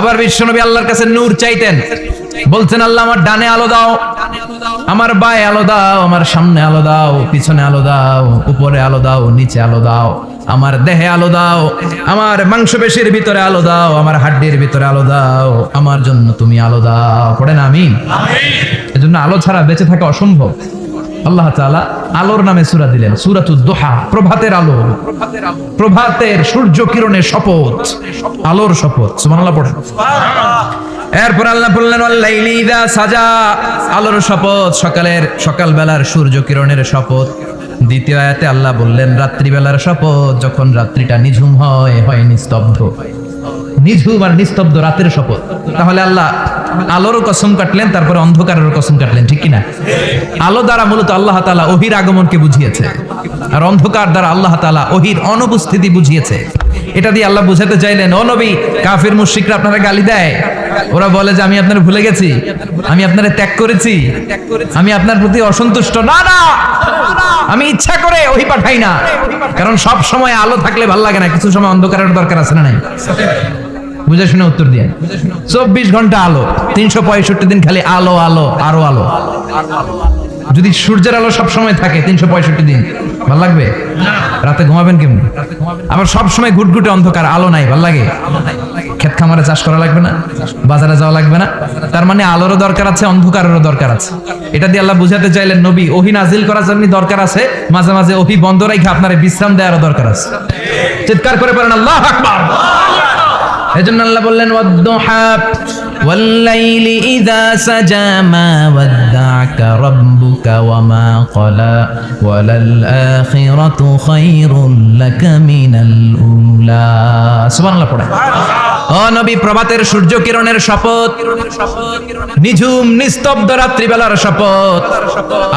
আবার বিশ্বনবী আল্লাহর কাছে নূর চাইতেন, বলছেন আল্লাহ আমার ডানে আলো দাও, আমার বায়ে আলো দাও, আমার সামনে আলো দাও, পিছনে আলো দাও, উপরে আলো দাও, নিচে আলো দাও, আমার দেহে আলো দাও, আমার মাংসপেশির ভিতরে আলো দাও, আমার হাড্ডির ভিতরে আলো দাও, আমার জন্য তুমি আলো দাও। পড়েন আমিন। এজন্য আলো ছাড়া বেঁচে থাকা অসম্ভব। আল্লাহ তাআলা আলোর নামে সূরা দিলেন, সূরাতুদ দুহা, প্রভাতের আলো, প্রভাতের সূর্য কিরণের শপথ, আলোর শপথ। সুবহানাল্লাহ পড়েন। এরপর আল্লাহ বললেন ওয়াল্লাইলি ইযা সাজা, আলোর শপথ, সকালবেলার সূর্য কিরণের শপথ। দ্বিতীয় আয়াতে আল্লাহ বললেন রাত্রিবেলার শপথ, যখন রাত্রিটা নিঝুম হয়, নিস্তব্ধ, নিঝুম আর নিস্তব্ধ রাতের শপথ। তাহলে আল্লাহ আলোরও কসম কাটলেন, তারপরে অন্ধকারেরও কসম কাটলেন, ঠিক কিনা? আলো দ্বারা মূলত আল্লাহ তাআলা ওহির আগমনকে বুঝিয়েছে, আর অন্ধকার দ্বারা আল্লাহ তাআলা ওহির অনুপস্থিতি বুঝিয়েছে। এটা দিয়ে আল্লাহ বুঝাতে চাইলেন, ও নবী, কাফির মুশরিকরা আপনারা গালি দেয়, ওরা বলে যে আমি আপনারা ভুলে গেছি, আমি আপনারা ত্যাগ করেছি, আমি আপনার প্রতি অসন্তুষ্ট। না না, আমি ইচ্ছা করে ওহি পাঠাই না, কারণ সব সময় আলো থাকলে ভালো লাগে না, কিছু সময় অন্ধকারের দরকার আছে না নাই? বুঝে শুনে উত্তর দিয়ে। 24 ঘন্টা আলো, 365 দিন খালি আলো আলো আরো আলো। যদি সূর্যের আলো সব সময় থাকে 365 দিন, ভালো লাগবে? রাতে ঘুমাবেন কেমন? আবার সব সময় ঘুটঘুটে অন্ধকার, আলো নাই, ভালো লাগে? ক্ষেত খামারে চাষ করা লাগবে না, বাজারে যাওয়া লাগবে না। তার মানে আলোরও দরকার আছে, অন্ধকারেরও দরকার আছে। এটা দিয়ে আল্লাহ বুঝাতে চাইলেন, নবী, ওহী নাজিল করার জন্য দরকার আছে, মাঝে মাঝে ওহী বন্ধ রেখে আপনার বিশ্রাম দেওয়ারও দরকার আছে। চিৎকার করে বলেন আল্লাহু আকবার। এজন্য আল্লাহ বললেন ওয়াদ-দুহা ওয়াল-লাইলি ইযা সাজা মা ওয়াদ্দা'আকা রাব্বুকা ওয়া মা ক্বালা ওয়ালাল আখিরাতু খায়রুল লাকা মিনাল উলা। সুবহানাল্লাহ পড়ে। ও নবী, প্রভাতের সূর্য কিরণের শপথ, নিঝুম নিস্তব্ধ রাত্রিবেলার শপথ,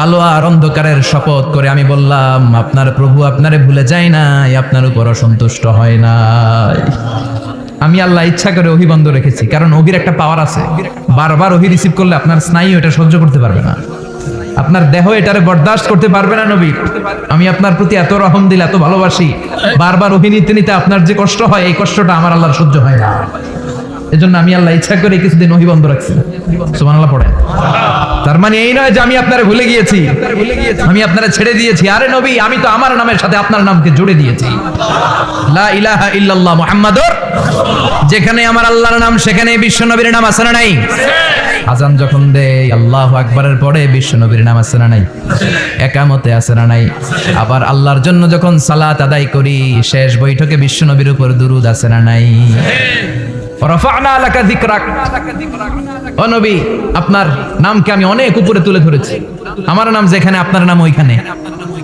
আলো আর অন্ধকারের শপথ করে আমি বললাম, আপনার প্রভু আপনারে ভুলে যায় নাই, আপনার উপর অসন্তুষ্ট হয় নাই। আমি আল্লাহ ইচ্ছা করে ওহী বন্ধ রেখেছি, কারণ ওহীর একটা পাওয়ার আছে। বারবার ওহী রিসিভ করলে আপনার স্নায়ু এটা সহ্য করতে পারবে না, আপনার দেহ এটারে বরদাস্ত করতে পারবে না। নবী, আমি আপনার প্রতি এত রহম দিল, এত ভালোবাসি, বারবার ওহী নিতে নিতে আপনার যে কষ্ট হয়, এই কষ্টটা আমার আল্লাহর সহ্য হয় না। এজন্য আমি আল্লাহ ইচ্ছা করে কিছুদিন ওহী বন্ধ রাখছি। সুবহানাল্লাহ পড়েন। তার মানে এই নয় যে আমি আপনারে ভুলে গিয়েছি, আমি আপনারে ছেড়ে দিয়েছি। আরে নবী, আমি তো আমার নামের সাথে আপনার নামকে জুড়ে দিয়েছি। লা ইলাহা ইল্লাল্লাহ মুহাম্মাদুর, যেখানে আমার আল্লাহর নাম সেখানে বিশ্ব নবীর নাম আছে না নাই? আজান যখন দেয় আল্লাহু আকবারের পরে বিশ্ব নবীর নাম আছে না নাই? একামতে আছে না নাই? আবার আল্লাহর জন্য যখন সালাত আদায় করি, শেষ বৈঠকে বিশ্ব নবীর উপর দুরূদ আছে না নাই? রাফা'না লাকা যিকরাক, ও নবী, আপনার নামকে আমি অনেক উপরে তুলে ধরেছি। আমার নাম যেখানে, আপনার নাম ওইখানে।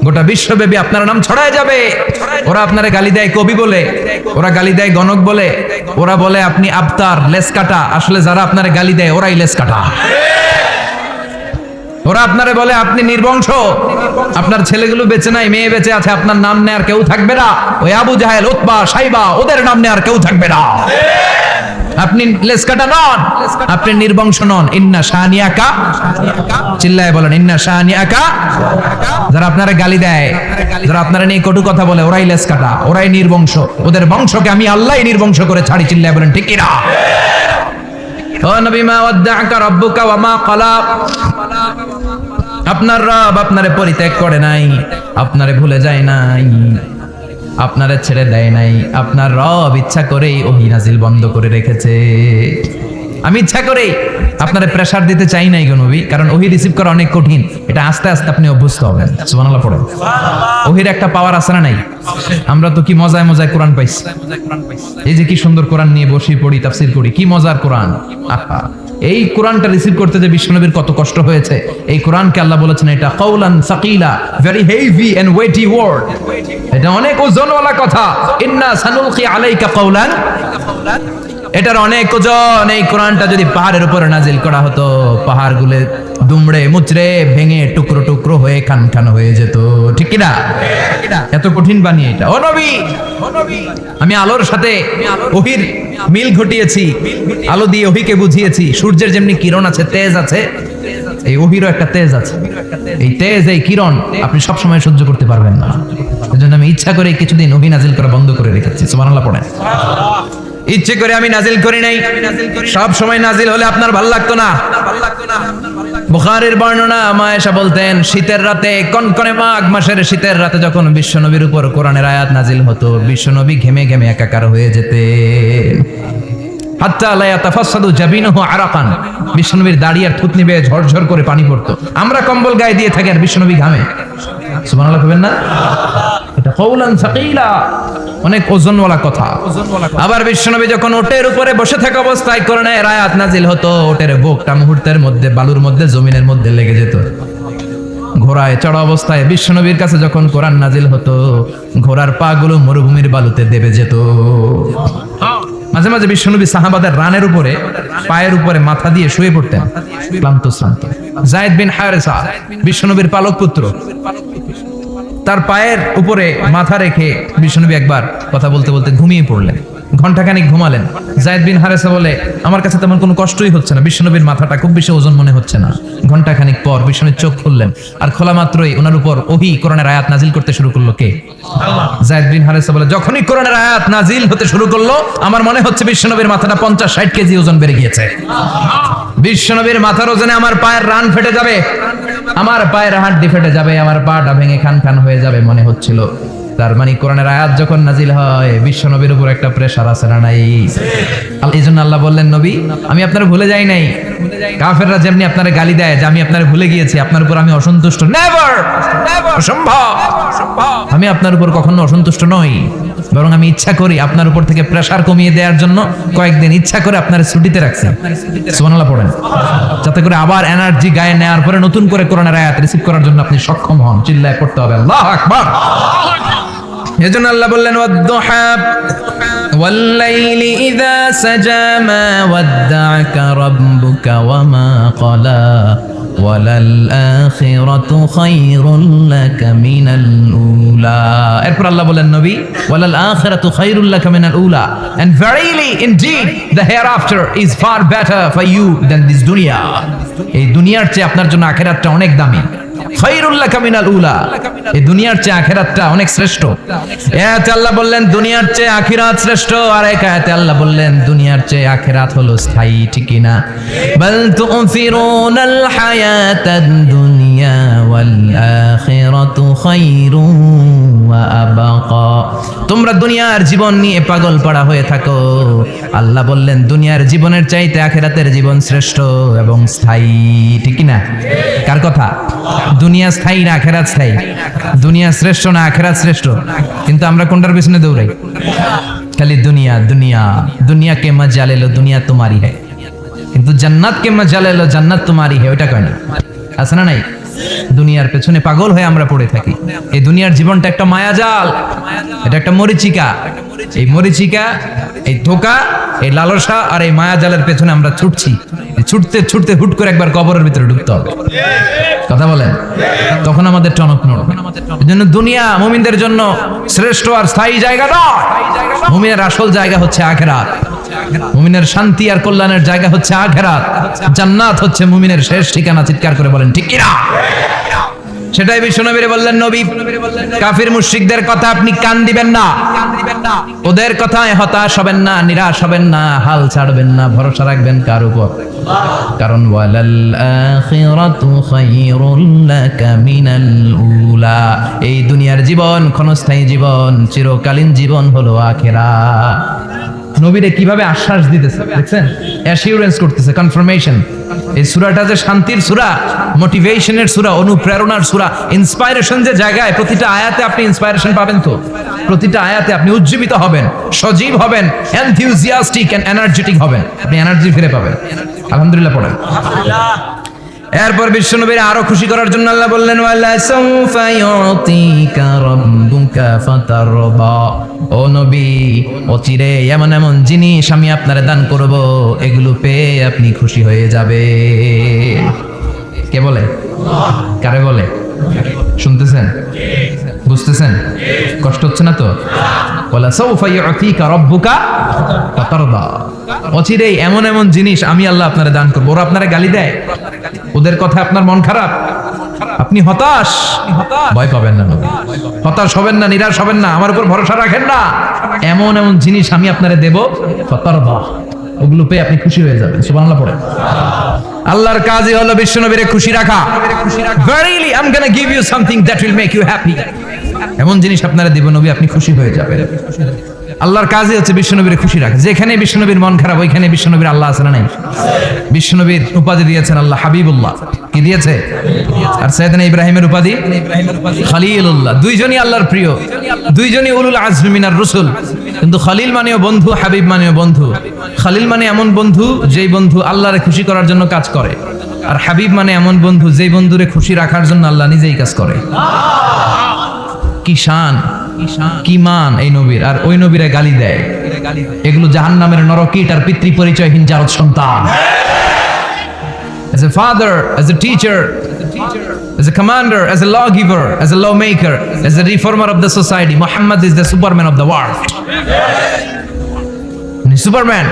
গোটা বিশ্বব্যাপী আপনার নাম ছড়ায় যাবে। ওরা আপনারে গালি দেয় কবি বলে, ওরা গালি দেয় গণক বলে, ওরা বলে আপনি আবতার, লেস কাটা। আসলে যারা আপনারে গালি দেয় ওরাই লেস কাটা। ওরা আপনারে বলে আপনি নির্বংশ, আপনার ছেলেগুলো বেঁচে নাই, মেয়ে বেঁচে আছে, আপনার নাম নেয়ার কেউ থাকবে না। ওই আবু জাহেল, উতবা, সাইবা, ওদের নাম নেয়ার কেউ থাকবে না। আপনি লেসকাটা নন, আপনি নির্বংশ নন। ইন্না শানিয়াকা, চিল্লায় বলেন ইন্না শানিয়াকা। যারা আপনারা গালি দেয়, যারা আপনারা নিয়ে কটু কথা বলে, ওরাই লেসকাটা, ওরাই নির্বংশ। ওদের বংশকে আমি আল্লাহই নির্বংশ করে ছাড়ি। চিল্লায় বলেন ঠিক কিনা? ও নবী, মা ওয়াদ্দা'আকা রাব্বুকা ওয়া মা ক্বালা, আপনার রব আপনারে পরিত্যাগ করে নাই, আপনারে ভুলে যায় নাই, আপনারে ছেড়ে দেয় নাই। আপনার রব ইচ্ছা করেই ওহী নাজিল বন্ধ করে রেখেছে। আমি ইচ্ছা করেই আপনারে প্রেসার দিতে চাই নাই গো নবী, কারণ ওহী রিসিভ করা অনেক কঠিন। এটা আস্তে আস্তে আপনি অভ্যস্ত হবেন। সুবহানাল্লাহ পড়েন। ওহীর একটা পাওয়ার আছে না নাই? আমরা তো কি মজায় মজায় কোরআন পাইছি। এই যে কি সুন্দর কোরআন নিয়ে বসি, পড়ি, তাফসীর করি, কি মজার কোরআন। আহা, এই কোরআনটা রিসিভ করতে যে বিশ্বনবীর কত কষ্ট হয়েছে। এই কোরআনকে আল্লাহ বলেছেন এটা কাওলান সাকিলা, very heavy and weighty word. এটা অনেক ওজনওয়ালা কথা। ইন্না সানুলকি আলাইকা কাওলান, এটার অনেক ওজন। এই কোরআনটা যদি পাহাড়ের উপরে নাজিল করা হতো, পাহাড়গুলো দুমড়ে মুচড়ে ভেঙে টুকরো টুকরো হয়ে খান খান হয়ে যেত। ঠিক কি না? এত কঠিন বানিয়ে এটা। ও নবী, আমি আলোর সাথে ওহীর মিল ঘটিয়েছি, আলো দিয়ে ওহীকে বুঝিয়েছি। সূর্যের যেমনি কিরণ আছে, তেজ আছে, এই ওহীরও একটা তেজ আছে। এই তেজ, এই কিরণ আপনি সব সময় সহ্য করতে পারবেন না। এজন্য আমি ইচ্ছা করে কিছুদিন ওহী নাজিল করা বন্ধ করে রেখেছি। সুবহানাল্লাহ পড়েন। ইচ্ছে করে আমি নাজিল করি নাই। সব সময় নাজিল হলে আপনার ভাল লাগতো না। বুখারীর বর্ণনা, মা আয়েশা বলতেন শীতের রাতে, কনকনে মাঘ মাসের শীতের রাতে যখন বিশ্বনবীর উপর কোরআনের আয়াত নাজিল হতো, বিশ্বনবী ঘেমে ঘেমে একাকার হয়ে যেতেন। হাত্তা লা ইয়াতাফাসসাদু জাবিনুহু আরাকান, বিশ্বনবীর দাড়ি আর থুতনি বেয়ে ঝরঝর করে পানি পড়তো। আমরা কম্বল গায়ে দিয়ে থাকি আর বিশ্বনবী ঘামে। সুবহানাল্লাহ কইবেন না? এটা কওলান সাকিলা, অনেক ওজনওয়ালা কথা। আবার বিশ্বনবী যখন ওটের উপরে বসে থাকা অবস্থায় কোরআনের আয়াত নাজিল হতো, ওটের বুকটা মুহূর্তের মধ্যে বালুর মধ্যে, জমিনের মধ্যে লেগে যেত। ঘোড়ায় চড়া অবস্থায় বিশ্বনবীর কাছে যখন কোরআন নাজিল হতো, ঘোড়ার পা গুলো মরুভূমির বালুতে দেবে যেত। মাঝে মাঝে বিশ্বনবী সাহাবাদের রানের উপরে, পায়ের উপরে মাথা দিয়ে শুয়ে পড়তেন, ক্লান্ত শ্রান্ত। যায়েদ বিন হারেসা, বিশ্বনবীর পালক পুত্র, তার পায়ের উপরে মাথা রেখে বিশ্বনবী একবার কথা বলতে বলতে ঘুমিয়ে পড়লেন। ঘন্টাখানিক ঘুমালেন। যায়েদ বিন হারেসা বলে, আমার কাছে তেমন কোনো কষ্টই হচ্ছে না, বিশ্বনবীর মাথাটা খুব বেশি ওজন মনে হচ্ছে না। ঘন্টাখানিক পর বিশ্বনবীর চোখ খুললেন, আর খোলা মাত্রই ওনার উপর ওহী কোরআনের আয়াত নাজিল করতে শুরু করলো। কে? আল্লাহ। যায়েদ বিন হারেসা বলে, যখনই কোরআনের আয়াত নাজিল হতে শুরু করলো, আমার মনে হচ্ছে বিশ্বনবীর মাথাটা 50-60 কেজি ওজন বেড়ে গিয়েছে। বিশ্বনবীর মাথার ওজনে আমার পায়ের রান ফেটে যাবে, আমার পায়ের হাড়ি ফেটে যাবে, আমার পাটা ভেঙে খান খান হয়ে যাবে মনে হচ্ছিল। তার মানে কোরআনের আয়াত যখন নাজিল হয়, বিশ্বনবীর উপর একটা প্রেসার আছে না নাই? এই জন্য আল্লাহ বললেন, নবী আমি আপনার ভুলে যাই নাই। কাফেররা যেমনি আপনারে গালি দেয় যে আমি আপনারে ভুলে গিয়েছি, আপনার উপর আমি অসন্তুষ্ট, নেভার, অসম্ভব। আমি আপনার উপর কখনো অসন্তুষ্ট নই, বরং আমি ইচ্ছা করি আপনার উপর থেকে প্রেসার কমিয়ে দেওয়ার জন্য কয়েকদিন ইচ্ছা করে আপনার ছুটিতে রাখছি। সুবহানাল্লাহ পড়েন, যাতে করে আবার এনার্জি গায়ে নেওয়ার পরে নতুন করে কোরআনের আয়াত রিসিভ করার জন্য আপনি সক্ষম হন। চিল্লায় পড়তে হবে আল্লাহু আকবার। এজন্য আল্লাহ বললেন, ওয়াদ-দুহা ওয়াল-লাইলি ইযা সাজা মা ওয়াদ্দা'আকা রাব্বুকা ওয়া মা ক্বালা ওয়ালাল আখিরাতু খায়রুল লাকা মিনাল উলা। এরপর আল্লাহ বলেন, নবী ওয়ালাল আখিরাতু খায়রুল লাকা মিনাল উলা, and verily indeed the hereafter is far better for you than this dunya. এই দুনিয়ার চেয়ে আপনার জন্য আখিরাতটা অনেক দামি। খায়রুল লাকা মিনাল উলা, এই দুনিয়ার চেয়ে আখিরাতটা অনেক শ্রেষ্ঠ। এতে আল্লাহ বললেন দুনিয়ার চেয়ে আখিরাত শ্রেষ্ঠ, আর এক আয়াতে আল্লাহ বললেন দুনিয়ার চেয়ে আখিরাত হলো স্থায়ী। ঠিক কি না? বাল তু'থিরুনাল হায়াতাদ দুনিয়া ওয়াল আখিরাতু খায়রুন ওয়া আবাকা। তোমরা দুনিয়ার জীবন নিয়ে পাগল পাড়া হয়ে থাকো, আল্লাহ বললেন দুনিয়ার জীবনের চাইতে আখিরাতের জীবন শ্রেষ্ঠ এবং স্থায়ী। ঠিক কি না? কার কথা? দুনিয়া স্থায়ী না আখিরাত স্থায়ী? দুনিয়া শ্রেষ্ঠ না আখিরাত শ্রেষ্ঠ? কিন্তু আমরা কোনটার পিছনে দৌড়াই? খালি দুনিয়া দুনিয়া। দুনিয়া কে মজা লে লো, দুনিয়া তোমারি হ্যায়। কিন্তু জান্নাত কে মজা লে লো, জান্নাত তোমারি হ্যায়, ওইটা কয় না? আছে না নাই? দুনিয়ার পেছনে পাগল হয়ে আমরা পড়ে থাকি। এই দুনিয়ার জীবনটা একটা মায়াজাল, এটা একটা মরিচিকা। এই মরিচিকা, এই ধোঁকা, এই লালসা আর এই মায়াজালের পেছনে আমরা ছুটছি। ছুটতে ছুটতে হুট করে একবার কবরের ভিতরে ঢুকতে হবে। কথা বলেন, তখন আমাদের টনক নড়বে। এজন্য দুনিয়া মুমিনদের জন্য শ্রেষ্ঠ আর স্থায়ী জায়গা নয়। মুমিনের আসল জায়গা হচ্ছে আখিরাত। মুমিনের শান্তি আর কল্যাণের জায়গা হচ্ছে আখিরাত। জান্নাত হচ্ছে মুমিনের শেষ ঠিকানা। চিৎকার করে বলেন ঠিক কি না? সেটাই বিশ্বনবী বললেন, নবী কাফির মুশরিকদের কথা আপনি কান দিবেন না, ওদের কথায় হতাশ হবেন না, নিরাশ হবেন না, হাল ছাড়বেন না, ভরসা রাখবেন কার উপর? কারণ ওয়ালাল আখিরাতু খায়রুল লাকা মিনাল উলা, এই দুনিয়ার জীবন ক্ষণস্থায়ী জীবন, চিরকালীন জীবন হলো আখিরাত। নবীরে কিভাবে আশ্বাস দিতেছে দেখছেন, অ্যাসিউরেন্স করতেছে, কনফার্মেশন। এই সূরাটা যে শান্তির সূরা, মোটিভেশনের সূরা, অনুপ্রেরণার সূরা, ইন্সপাইরেশন যে জায়গায়, প্রতিটা আয়াতে আপনি ইন্সপাইরেশন পাবেন। তো প্রতিটা আয়াতে আপনি উজ্জীবিত হবেন, সজীব হবেন, এনথিউজিয়াস্টিক এন্ড এনার্জেটিক হবেন, আপনি এনার্জি ফিরে পাবেন। আলহামদুলিল্লাহ পড়েন। এরপর বিশ্বনবীর আরো খুশি করার জন্য আল্লাহ বললেন, ওয়ালা সাউফা ইউতিকা রাব্বুকা ফাতারদা। ও নবী, অচিরে এমন এমন জিনিস আমি আপনারে দান করব, এগুলো পেয়ে আপনি খুশি হয়ে যাবে। কে বলে? কারে বলে? শুনতেছেন? বুঝতেছেন? কষ্ট হচ্ছে না তো? ওয়ালা সাউফা ইউতিকা রাব্বুকা ফাতারদা। অচিরেই এমন এমন জিনিস আমি আল্লাহ আপনারে দান করবো। ওরা আপনারে গালি দেয়, ওদের কথা আপনার মন খারাপ, আপনি হতাশ, ভয় পাবেন না নবী, হতাশ হবেন না, নিরাশ হবেন না, আমার উপর ভরসা রাখেন না। এমন এমন জিনিস আমি আপনারে দেব, ফাতারদা, ওগুলো পেয়ে আপনি খুশি হয়ে যাবেন। সুবহানাল্লাহ পড়েন। আল্লাহর কাজই হলো বিশ্বনবীরে খুশি রাখা। Verily I'm gonna give you something that will make you happy. এমন জিনিস আপনারা দিব নবী, আপনি খুশি হয়ে যাবেন। আল্লাহর কাজই হচ্ছে বিশ্বনবীরে খুশি রাখা। যেখানে বিশ্বনবীর মন খারাপ, ওইখানে বিশ্বনবীর আল্লাহ আছে না নাই? বিশ্বনবীর উপাধি দিয়েছেন আল্লাহ হাবিবুল্লাহ, কি দিয়েছে? আর সাইয়েদনা ইব্রাহিমের উপাধি খলিলুল্লাহ। দুইজনই আল্লাহর প্রিয়, দুইজনই উলুল আজমি মিনার রাসূল। কিন্তু খলিল মানেও বন্ধু, হাবিব মানেও বন্ধু। খলিল মানে এমন বন্ধু যেই বন্ধু আল্লাহরে খুশি করার জন্য কাজ করে, আর হাবিব মানে এমন বন্ধু যেই বন্ধুরে খুশি রাখার জন্য আল্লাহ নিজেই কাজ করে। কি শান, কি মান এই নবীর, আর ওই নবীরে গালি দেয়। এগুলো জাহান্নামের নরকীট আর পিতৃ পরিচয়হীন জারদ সন্তান। As a father, as a teacher, as a commander, as a lawgiver, as a lawmaker, as a reformer of the society, Muhammad is the Superman of the world. Superman,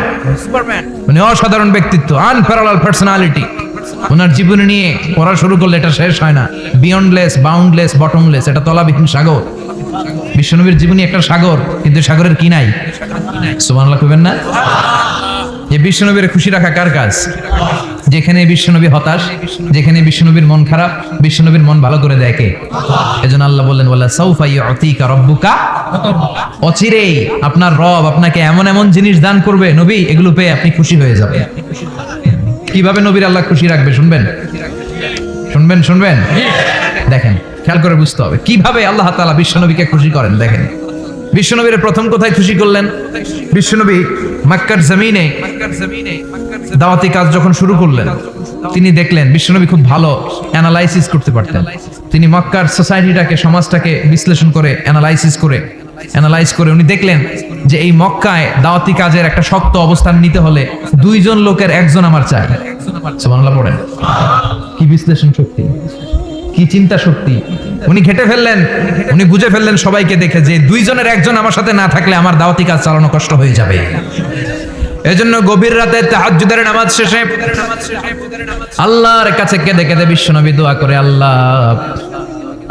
মানে অসাধারণ ব্যক্তিত্ব, আনপ্যারালাল পার্সোনালিটি। ওনার জীবনী নিয়ে পড়া শুরু করলে এটা শেষ হয় না। বিয়ন্ডলেস, বাউন্ডলেস, বটমলেস, এটা তলাবিহীন সাগর। বিশ্বনবীর জীবনী একটা সাগর, কিন্তু সাগরের কি নাই? সুবহানাল্লাহ কইবেন না? এই বিশ্বনবীর খুশি রাখা কার কাজ? যেখানে বিশ্বনবী হতাশ, যেখানে বিশ্বনবীর মন খারাপ, বিশ্বনবীর মন ভালো করে দেখে। এজন্য আল্লাহ বললেন, ওয়ালা সাউফা ইউতিকা রাব্বুকা, অচিরেই আপনার রব আপনাকে এমন এমন জিনিস দান করবে নবী, এগুলো পেয়ে আপনি খুশি হয়ে যাবেন। কিভাবে নবীর আল্লাহ খুশি রাখবে শুনবেন? শুনবেন শুনবেন? দেখেন, খেয়াল করে বুঝতে হবে কিভাবে আল্লাহ তাআলা বিশ্বনবীকে খুশি করেন। দেখেন, বিশ্বনবীর প্রথম কোথায় খুশি করলেন? বিশ্বনবী মক্কার জমিনে দাওয়াতি কাজ যখন শুরু করলেন, তিনি দেখলেন বিশ্বনবী খুব ভালো অ্যানালাইসিস করতে পারতেন। তিনি মক্কার সোসাইটিটাকে, সমাজটাকে বিশ্লেষণ করে অ্যানালাইজ করে উনি দেখলেন যে এই মক্কায় দাওয়াতি কাজের একটা শক্ত অবস্থান নিতে হলে দুইজন লোকের একজন আমার চাই। সুবহানাল্লাহ পড়েন। কি বিশ্লেষণ শক্তি, কি চিন্তা শক্তি! উনি ঘেটে ফেললেন, উনি বুঝে ফেললেন সবাইকে দেখে যে দুইজনের একজন আমার সাথে না থাকলে আমার দাওয়াতি কাজ চালানো কষ্ট হয়ে যাবে। এজন্য গভীর রাতে তাহাজ্জুদের নামাজ শেষে আল্লাহর কাছে কেঁদে কেঁদে বিশ্বনবী দোয়া করে,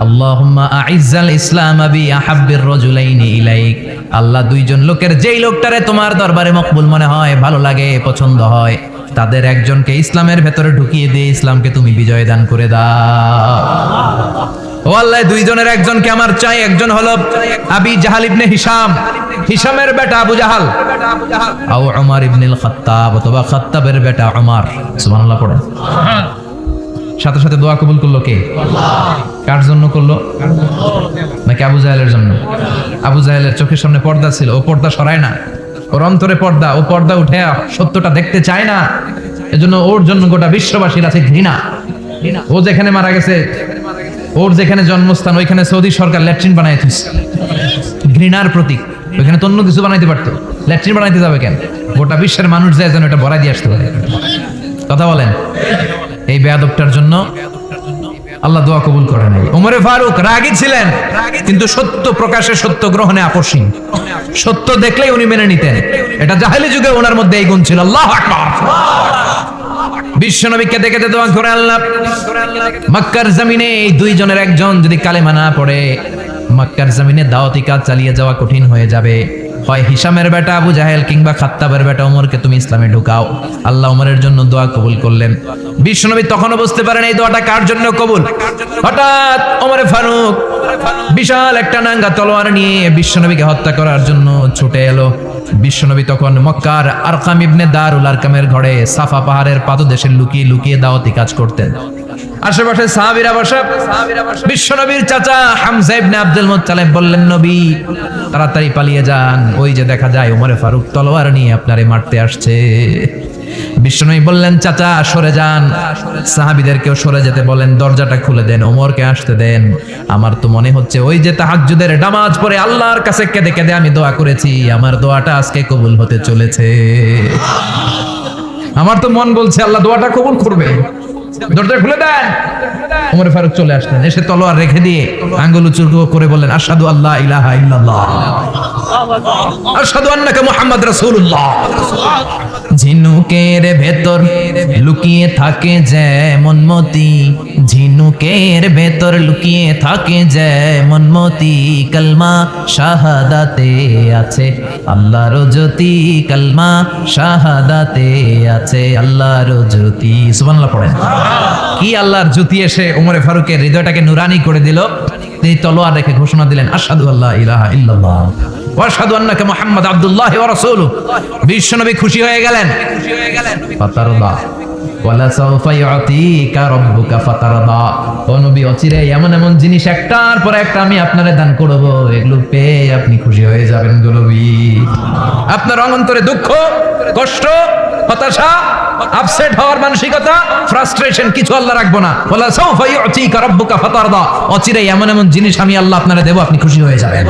আল্লাহুম্মা আইজ্জাল ইসলাম বি আহাব্বির রাজুলাইনি ইলাইক। আল্লাহ, দুইজন লোকের যেই লোকটারে তোমার দরবারে মকবুল মনে হয়, ভালো লাগে, পছন্দ হয়, তাদের একজনকে ইসলামের ভেতরে ঢুকিয়ে দিয়ে ইসলামকে তুমি বিজয় দান করে দাও। ও আল্লাহ, দুইজনের একজনকে আমার চাই। একজন হলো আবি জাহাল ইবনে হিশাম, হিশামের বেটা আবু জাহাল, আও উমর ইবনুল খাত্তাব, অথবা খাত্তাবের বেটা উমর। সুবহানাল্লাহ পড়েন। সাথে সাথে দোয়া কবুল করলো কে? কার জন্য করলো? নাকি আবু জাহেলের জন্য? আবু জাহেলের চোখের সামনে পর্দা ছিল, ও পর্দা সরায় না। ওর অন্তরে পর্দা, ও পর্দা উঠে সত্যটা দেখতে চায় না। এজন্য ওর জন্য গোটা বিশ্ববাসীর আছে ঘৃণা। ও যেখানে মারা গেছে, ওর যেখানে জন্মস্থান, ওইখানে সৌদি সরকার ল্যাট্রিন বানায় দিচ্ছে, ঘৃণার প্রতীক। ওইখানে তো অন্য কিছু বানাইতে পারতো, ল্যাট্রিন বানাইতে যাবে কেন? গোটা বিশ্বের মানুষ যায় যেন এটা ভরাই দিয়ে আসতে পারে। কথা বলেন। এই বেয়াদবটার জন্য আল্লাহ দোয়া কবুল করে নাই। ওমরে ফারুক রাগী ছিলেন, কিন্তু সত্য প্রকাশে, সত্য গ্রহণে আপসহীন। সত্য দেখলেই উনি মেনে নিতেন। এটা জাহেলি যুগে ওনার মধ্যে এই গুণ ছিল। আল্লাহু আকবার। বিশ্বনবীকে দেখে দোয়া করে, আল্লাহ, মক্কার জমিনে এই দুইজনের একজন যদি কালেমা না পড়ে, মক্কার জমিনে দাওয়াতি কাজ চালিয়ে যাওয়া কঠিন হয়ে যাবে। হয় হিশামের বেটা আবু জাহেল কিংবা খাত্তাবের বেটা ওমরকে তুমি ইসলামে ঢুকাও। আল্লাহ ওমরের জন্য দোয়া কবুল করলেন। বিশ্বনবী তখনও বুঝতে পারেন এই দোয়াটা কার জন্য কবুল। হঠাৎ ওমরে ফারুক বিশাল একটা নাঙ্গা তলোয়ার নিয়ে বিশ্বনবীকে হত্যা করার জন্য ছুটে এলো। বিশ্বনবী তখন মক্কার আরকাম ইবনে দারুল আরকামের ঘরে সাফা পাহাড়ের পাদদেশে লুকিয়ে লুকিয়ে দাওয়াতি কাজ করতেন। আশেপাশে সাহাবীরা বসা। বিশ্বনবীর চাচা হামজা ইবনে আব্দুল মুত্তালিব বললেন, নবী তাড়াতাড়ি পালিয়ে যান, ওই যে দেখা যায় ওমরে ফারুক তলোয়ার নিয়ে আপনারে মারতে আসছে। বিশ্বনবী বললেন, চাচা সরে যান। সাহাবীদেরকেও সরে যেতে বলেন, দরজাটা খুলে দেন, ওমরকে আসতে দেন। আমার তো মনে হচ্ছে ওই যে তাহাজ্জুদের নামাজ পড়ে আল্লাহর কাছে কেঁদে কেঁদে আমি দোয়া করেছি, আমার দোয়াটা আজকে কবুল হতে চলেছে। আমার তো মন বলছে আল্লাহ দোয়াটা কবুল করবে। দরজা খুলে দেন। ওমর ফারুক চলে আসলেন, এসে তলোয়ার রেখে দিয়ে আঙ্গুল উঁচু করে বললেন, আশহাদু আল্লা ইলাহা ইল্লাল্লাহ, আশহাদু আন্নাকা মুহাম্মদ রাসূলুল্লাহ। ঝিনুকের ভেতর লুকিয়ে থাকে যেমন মতি, ঝিনুকের ভেতর লুকিয়ে থাকে যেমন মতি, কালমা শাহাদাতে আছে আল্লাহর জ্যোতি, কালমা শাহাদাতে আছে আল্লাহর জ্যোতি। সুবহানাল্লাহ পড়েন। কি আল্লাহর জ্যোতি এসে ওমরে ফারুকের হৃদয়টাকে নুরানি করে দিল। তিনি তলোয়ার রেখে ঘোষণা দিলেন, আশহাদু আল্লা ইলাহা ইল্লাল্লাহ ওয়া আশহাদু আন্নাকা মুহাম্মাদ আবদুল্লাহ ওয়া রাসূলুহু। বিশ্বনবী খুশি হয়ে গেলেন। ফাতারদা ওয়ালা সাউফা ইউতিকা রাব্বুকা ফাতারদা। ও নবী, অচিরে এমন এমন জিনিস একটার পর একটা আমি আপনারে দান করব, এগুলো পেয়ে আপনি খুশি হয়ে যাবেন গো নবী। আপনার অন্তরে দুঃখ, কষ্ট, হতাশা, আপসেট হওয়ার মানসিকতা, ফ্রাস্ট্রেশন কিছু আল্লাহ রাখবো না। ওয়ালা সাউফা ইউতিকা রাব্বুকা ফাতারদা। অচিরে এমন এমন জিনিস আমি আল্লাহ আপনারে দেব, আপনি খুশি হয়ে যাবেন।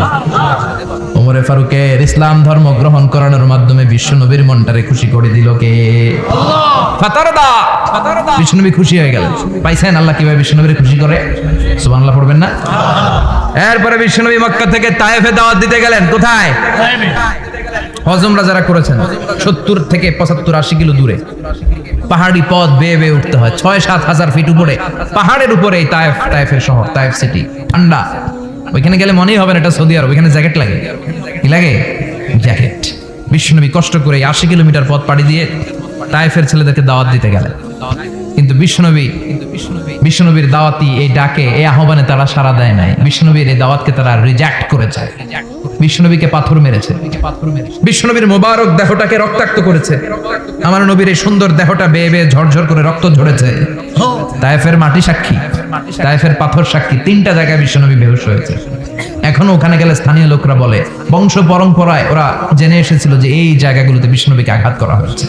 ওমরে ফারুকের ইসলাম ধর্ম গ্রহণ করানোর মাধ্যমে বিশ্বনবীর মনটারে খুশি করে দিল কে? আল্লাহ। ফাতারদা, বিশ্বনবী খুশি হয়ে গেলেন। পাইছেন আল্লাহ কিভাবে বিশ্বনবীরে খুশি করে? সুবহানাল্লাহ পড়বেন না? এরপরে বিশ্বনবী মক্কা থেকে তায়েফে দাওয়াত দিতে গেলেন। কোথায়? হজ উমরা যারা করেছেন 70 থেকে 75 80 কিলো দূরে পাহাড়ি পথ বেয়ে বেয়ে উঠতে হয়, 6-7 হাজার ফিট উপরে পাহাড়ের উপরে এই তায়েফের শহর, তায়েফ সিটি। ঠান্ডা, ওইখানে গেলে মনেই হবে না এটা সৌদি আরব। ওইখানে জ্যাকেট লাগে। কি লাগে? জ্যাকেট। বিশ্বনবী কষ্ট করে 80 কিলোমিটার পথ পাড়ি দিয়ে তায়েফের ছেলেদেরকে দাওয়াত দিতে গেলেন। কিন্তু বিশ্বনবীর দাওয়াতি এই ডাকে, এই আহ্বানে তারা সাড়া দেয় নাই। বিশ্বনবীর এই দাওয়াতকে তারা রিজেক্ট করেছে। বিশ্বনবীকে পাথর মেরেছে। বিশ্বনবীর মোবারক দেহটাকে রক্তাক্ত করেছে। আমার নবীর এই সুন্দর দেহটা বেয়ে বেয়ে ঝরঝর করে রক্ত ঝরেছে। তায়েফের মাটি সাক্ষী, তায়েফের পাথর সাক্ষী। 3টা জায়গায় বিশ্বনবী বেহুশ হয়েছে। এখনো ওখানে গেলে স্থানীয় লোকরা বলে, বংশ পরম্পরায় ওরা জেনে এসেছিল যে এই জায়গাগুলোতে বিশ্বনবীকে আঘাত করা হয়েছে।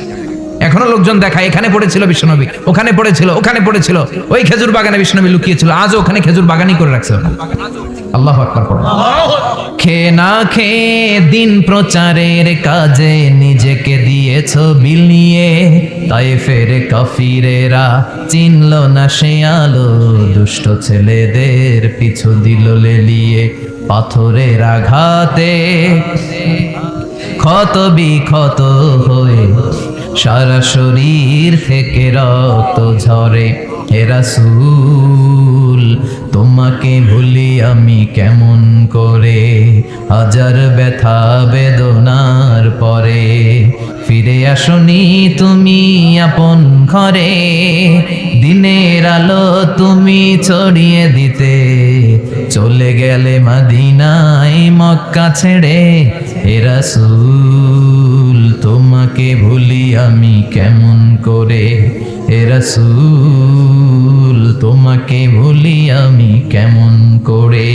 এখনো লোকজন দেখায়, এখানে পড়েছিল বিশ্বনবী, ওখানে পড়েছিল, ওখানে পড়েছিল, ওই খেজুর বাগানে বিশ্বনবী লুকিয়েছিল, আজও ওখানে খেজুর বাগানই করে রাখছে। আল্লাহু আকবার পড়ুন। খেয়ে না খেয়ে দিন প্রচারের কাজে নিজেকে দিয়েছ বিলিয়ে, তায়েফের কাফিরেরা চিনল না সে আলো, দুষ্ট ছেলেদের পিছু দিল লেলিয়ে, পাথরের আঘাতে ক্ষত বিক্ষত হয়ে সারা শরীর থেকে রক্ত ঝরে। হে রাসূল, তোমাকে ভুলি আমি কেমন করে, হাজার ব্যথা বেদনার পরে ফিরে আসনি তুমি আপন ঘরে, দিনের আলো তুমি ছড়িয়ে দিতে চলে গেলে মদিনায় মক্কা ছেড়ে। হে রাসূল, তোমাকে ভুলি আমি কেমন করে, হে রাসূল, তোমাকে ভুলি আমি কেমন করে।